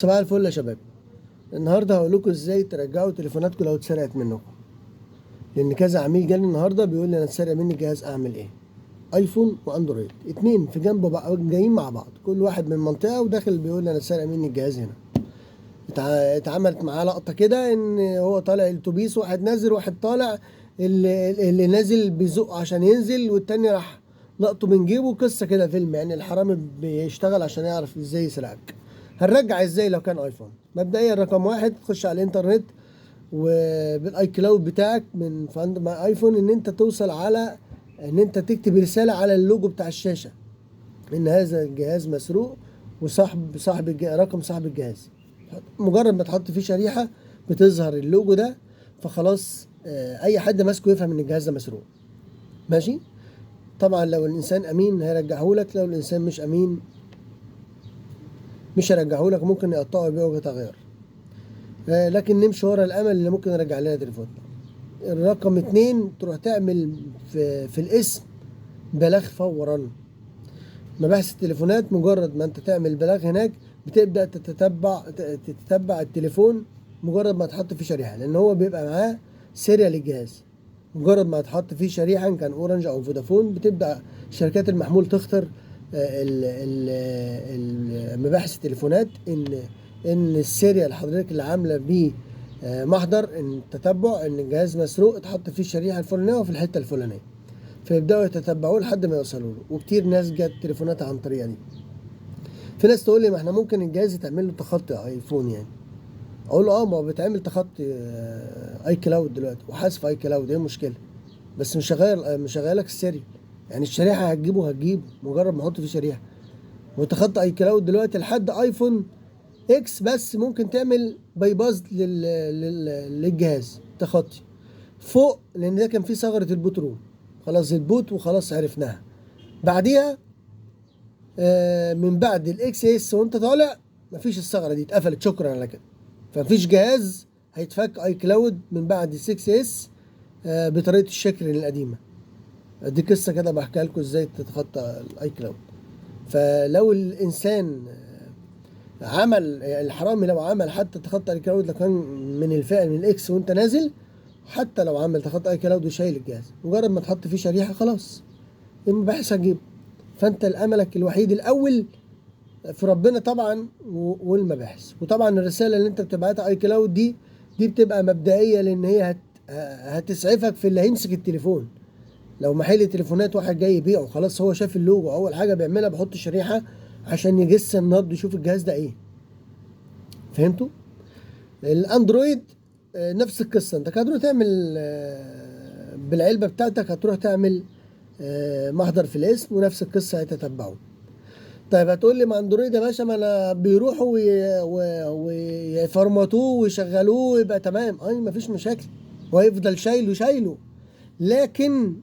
صباح الفل يا شباب. النهارده هقول لكم ازاي ترجعوا تليفوناتكم لو اتسرقت منكم، لان كذا عميل جالي النهارده بيقول لي انا اتسرق مني جهاز، اعمل ايه؟ ايفون واندرويد اتنين في جنب بعض جايين مع بعض، كل واحد من منطقه وداخل بيقول لي انا اتسرق مني الجهاز هنا. اتعملت معاه لقطه كده ان هو طالع الاتوبيس، واحد نازل واحد طالع، اللي نازل بيزق عشان ينزل والتاني راح لقطه من جيبه. قصه كده فيلم، يعني الحرامي بيشتغل عشان يعرف ازاي يسرقك. هنرجع ازاي لو كان ايفون؟ مبدئيا رقم واحد، تخش على الانترنت وبالاي كلاود بتاعك من فند مع ايفون، ان انت توصل على ان انت تكتب رساله على اللوجو بتاع الشاشه ان هذا الجهاز مسروق، رقم صاحب الجهاز. مجرد ما تحط فيه شريحه بتظهر اللوجو ده، فخلاص اي حد ماسكه يفهم ان الجهاز ده مسروق. ماشي. طبعا لو الانسان امين هيرجعه لك، لو الانسان مش امين مش هيرجعه لك، ممكن يقطعه ويبيعه قطع غيار. لكن نمشي ورا الامل اللي ممكن يرجع لنا تليفون. الرقم اتنين، تروح تعمل في الاسم بلاغ فورا. مباحث التليفونات مجرد ما انت تعمل بلاغ هناك بتبدأ تتتبع التليفون مجرد ما تحط فيه شريحة، لان هو بيبقى معاه سيريال الجهاز. مجرد ما تحط فيه شريحة ان كان اورنج او فودافون، بتبدأ شركات المحمول تختار مباحث التليفونات ان السيريال حضرتك اللي عاملة بيه محضر ان تتبع ان الجهاز مسروق، اتحط فيه الشريحة الفلانية وفي الحتة الفلانية، فيبداوا يتتبعوه لحد ما يوصلوا له. وكتير ناس جت تليفوناتها عن الطريقه دي. في ناس تقول لي ما احنا ممكن الجهاز يتعمل له تخطي ايفون يعني. اقول له ما هو بيتعمل تخطي اي كلاود دلوقتي وحذف اي كلاود، ايه المشكله؟ بس مش هغير لك السيري، يعني الشريحه هتجيبه مجرد ما احط فيه شريحه. وتخطي اي كلاود دلوقتي لحد ايفون اكس بس ممكن تعمل باي باز للجهاز تخطي فوق، لان ده كان فيه ثغره البوت روم. خلاص البوت وخلاص عرفناها. بعديها من بعد الاكس اس وانت طالع مفيش الثغره دي، اتقفلت شكرا على كده. فمفيش جهاز هيتفك اي كلاود من بعد 6 اس بطريقه الشكل القديمه. دي قصه كده بحكيها لكم ازاي تتخطى الاي كلاود. فلو الانسان عمل الحرامي، لو عمل حتى تخطى اي كلاود، لو كان من الفئه من الاكس وانت نازل، حتى لو عمل تخطى اي كلاود وشايل الجهاز، مجرد ما تحط فيه شريحه خلاص المباحث هتجيبه. فانت املك الوحيد الاول في ربنا طبعا والمباحث. وطبعا الرساله اللي انت بتبعتها اي كلاود دي بتبقى مبدئيه، لان هي هتسعفك في اللي هيمسك التليفون. لو محل تليفونات واحد جاي يبيعه، خلاص هو شاف اللوجو، اول حاجه بيعملها بيحط شريحه عشان يجس النبض يشوف الجهاز ده ايه. فهمتوا؟ الاندرويد نفس القصه. انت هتروح تعمل بالعلبه بتاعتك، هتروح تعمل محضر في الاسم، ونفس القصه هيتتبعوا. طيب هتقول لي ما اندرويد يا باشا، ما انا بيروحوا ويفرمطوه ويشغلوه ويبقى تمام. اي مفيش مشاكل، وهيفضل شايله. لكن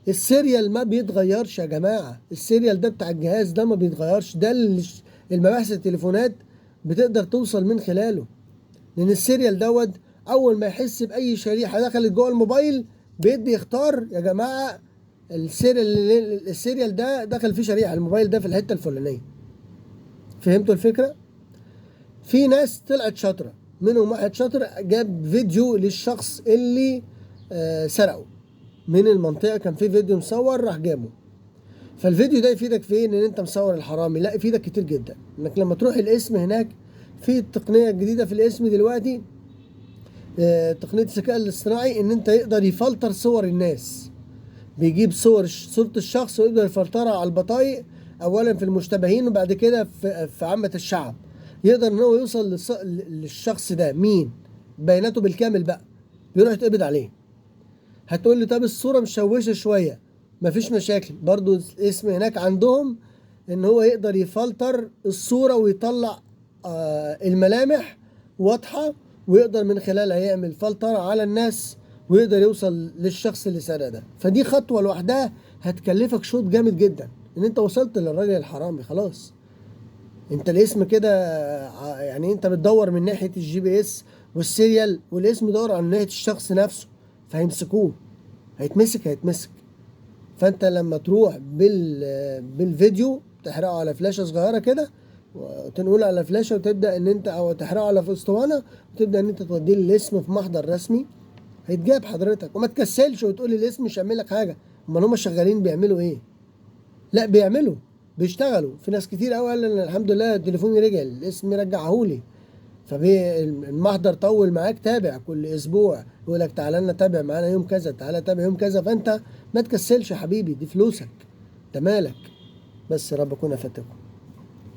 السيريال ما بيتغيرش يا جماعه. السيريال ده بتاع الجهاز ده ما بيتغيرش، ده اللي المباحث التليفونات بتقدر توصل من خلاله. لان السيريال دوت اول ما يحس باي شريحه دخلت جوه الموبايل بيدي يختار يا جماعه السيريال ده دخل فيه شريحه، الموبايل ده في الحته الفلانيه. فهمتوا الفكره؟ في ناس طلعت شاطره، منهم واحد شاطر جاب فيديو للشخص اللي سرقه من المنطقه، كان في فيديو مصور راح جابه. فالفيديو ده يفيدك في ايه؟ ان انت مصور الحرامي؟ لا، يفيدك كتير جدا. انك لما تروح الاسم هناك، في التقنيه الجديده في الاسم دلوقتي، تقنيه الذكاء الاصطناعي، ان انت يقدر يفلتر صور الناس. بيجيب صورة الشخص ويقدر يفلترها على البطايق، اولا في المشتبهين وبعد كده في عامة الشعب. يقدر ان هو يوصل للشخص ده مين، بياناته بالكامل بقى، بيروح يتقبض عليه. هتقول لي طب الصورة مشوشة شوية، مفيش مشاكل. برضو الاسم هناك عندهم ان هو يقدر يفلتر الصورة ويطلع الملامح واضحة، ويقدر من خلالها يعمل فلتر على الناس ويقدر يوصل للشخص اللي سرق ده. فدي خطوة لوحدها هتكلفك شوط جامد جدا، ان انت وصلت للراجل الحرامي خلاص. انت الاسم كده يعني انت بتدور من ناحية الجي بي اس والسيريال، والاسم يدور عن ناحية الشخص نفسه، فهيمسكوه. هيتمسك. فانت لما تروح بالفيديو تحرقه على فلاشة صغيرة كده، وتنقله على فلاشه وتبدا ان انت او تحرقه على اسطوانه وتبدا ان انت توديه الاسم في محضر رسمي هيتجاب حضرتك. وما تكسلش وتقول الاسم مش هيعمل لك حاجه. امال هم شغالين بيعملوا ايه؟ لا بيعملوا، بيشتغلوا. في ناس كتير قوي قال ان الحمد لله تليفوني رجع الاسم رجعهولي. فالمحضر طول معاك، تابع كل اسبوع يقول لك تعالى لنا تابع معانا يوم كذا، تعالى تابع يوم كذا. فانت ما تكسلش يا حبيبي، دي فلوسك، انت مالك. بس يا رب اكون افدتكم.